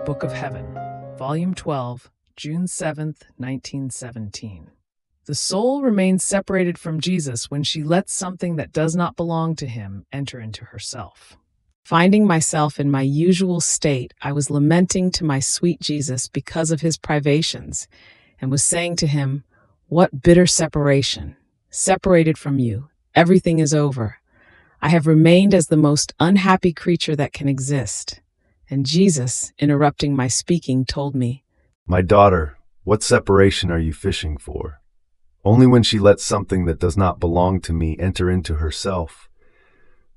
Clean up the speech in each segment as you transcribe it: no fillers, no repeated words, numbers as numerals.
Book of Heaven, Volume 12, June 7th, 1917. The soul remains separated from Jesus when she lets something that does not belong to him enter into herself. Finding myself in my usual state, I was lamenting to my sweet Jesus because of his privations, and was saying to him, "What bitter separation! Separated from you, everything is over. I have remained as the most unhappy creature that can exist." And Jesus, interrupting my speaking, told me, "My daughter, what separation are you fishing for? Only when she lets something that does not belong to me enter into herself,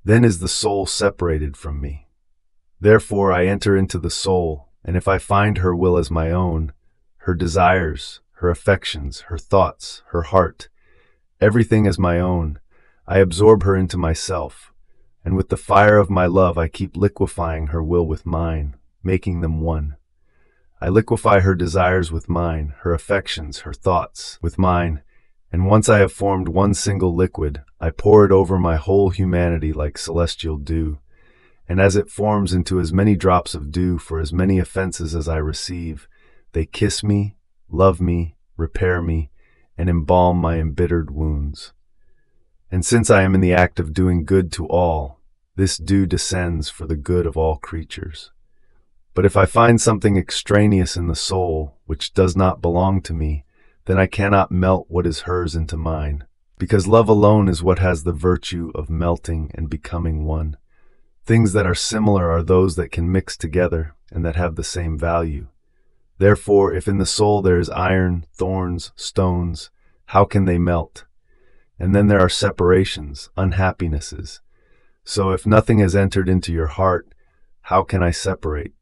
then is the soul separated from me. Therefore I enter into the soul, and if I find her will as my own, her desires, her affections, her thoughts, her heart, everything as my own, I absorb her into myself, and with the fire of my love I keep liquefying her will with mine, making them one. I liquefy her desires with mine, her affections, her thoughts with mine, and once I have formed one single liquid, I pour it over my whole humanity like celestial dew, and as it forms into as many drops of dew for as many offenses as I receive, they kiss me, love me, repair me, and embalm my embittered wounds. And since I am in the act of doing good to all, this dew descends for the good of all creatures. But if I find something extraneous in the soul, which does not belong to me, then I cannot melt what is hers into mine, because love alone is what has the virtue of melting and becoming one. Things that are similar are those that can mix together and that have the same value. Therefore, if in the soul there is iron, thorns, stones, how can they melt? And then there are separations, unhappinesses. So if nothing has entered into your heart, how can I separate?